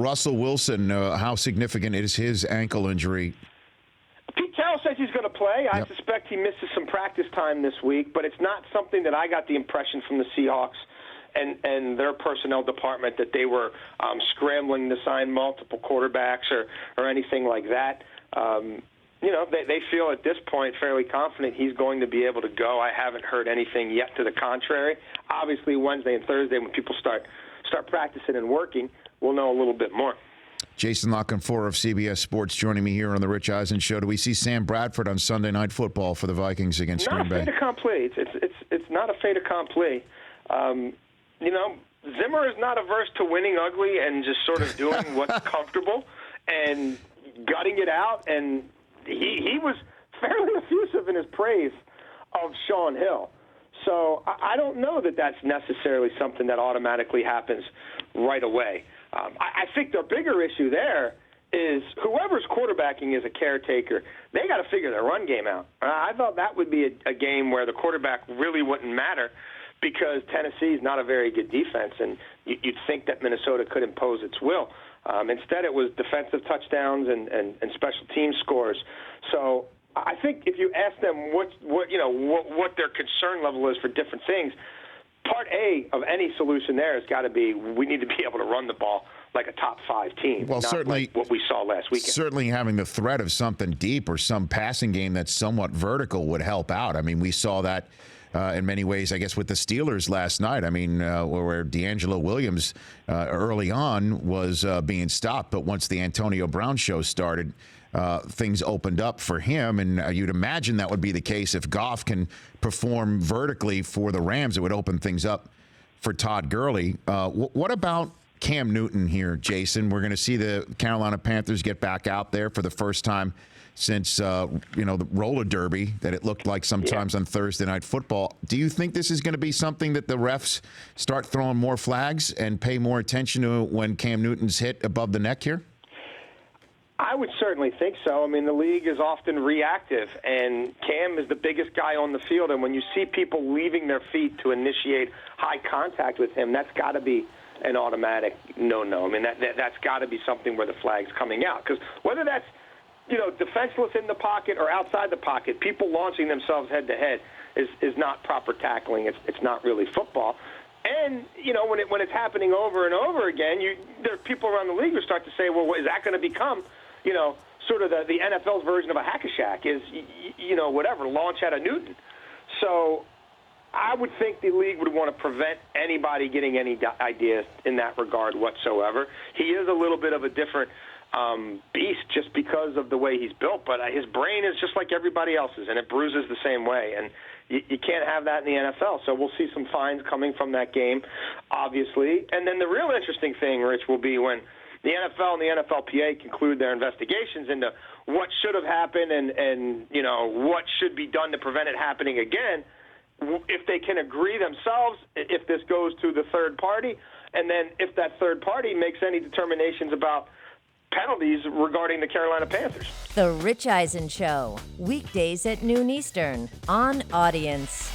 Russell Wilson, how significant is his ankle injury? Pete Carroll says he's going to play. I suspect he misses some practice time this week, but it's not something that I got the impression from the Seahawks and their personnel department that they were scrambling to sign multiple quarterbacks or anything like that. They feel at this point fairly confident he's going to be able to go. I haven't heard anything yet to the contrary. Obviously, Wednesday and Thursday, when people start practicing and working, we'll know a little bit more. Jason Canfora of CBS Sports joining me here on the Rich Eisen Show. Do we see Sam Bradford on Sunday Night Football for the Vikings against Green Bay? Not a fait accompli. It's not a fait accompli. Zimmer is not averse to winning ugly and just sort of doing what's comfortable and gutting it out. And he was fairly effusive in his praise of Sean Hill. So I don't know that that's necessarily something that automatically happens right away. I think the bigger issue there is whoever's quarterbacking is a caretaker. They got to figure their run game out. I thought that would be a game where the quarterback really wouldn't matter because Tennessee is not a very good defense, and you'd think that Minnesota could impose its will. Instead, it was defensive touchdowns and special team scores. So I think if you ask them what their concern level is for different things, part A of any solution there has got to be we need to be able to run the ball like a top 5 team. Well, certainly like what we saw last weekend. Certainly having the threat of something deep or some passing game that's somewhat vertical would help out. I mean, we saw that in many ways, I guess, with the Steelers last night. I mean, where D'Angelo Williams early on was being stopped, but once the Antonio Brown show started, things opened up for him, and you'd imagine that would be the case if Goff can perform vertically for the Rams. It would open things up for Todd Gurley. What about Cam Newton here, Jason? We're going to see the Carolina Panthers get back out there for the first time since the roller derby that it looked like sometimes on Thursday Night Football. Do you think this is going to be something that the refs start throwing more flags and pay more attention to when Cam Newton's hit above the neck here? I would certainly think so. I mean, the league is often reactive, and Cam is the biggest guy on the field, and when you see people leaving their feet to initiate high contact with him, that's got to be an automatic no-no. I mean, that's got to be something where the flag's coming out. Because whether that's defenseless in the pocket or outside the pocket, people launching themselves head-to-head is not proper tackling. It's not really football. And, when it's happening over and over again, there are people around the league who start to say, well, is that going to become, sort of the NFL's version of a hack-a-shack is, whatever, launch at a Newton. So I would think the league would want to prevent anybody getting any ideas in that regard whatsoever. He is a little bit of a different beast just because of the way he's built, but his brain is just like everybody else's, and it bruises the same way. And you can't have that in the NFL. So we'll see some fines coming from that game, obviously. And then the real interesting thing, Rich, will be when the NFL and the NFLPA conclude their investigations into what should have happened and what should be done to prevent it happening again. If they can agree themselves, if this goes to the third party, and then if that third party makes any determinations about penalties regarding the Carolina Panthers. The Rich Eisen Show, weekdays at noon Eastern on Audience.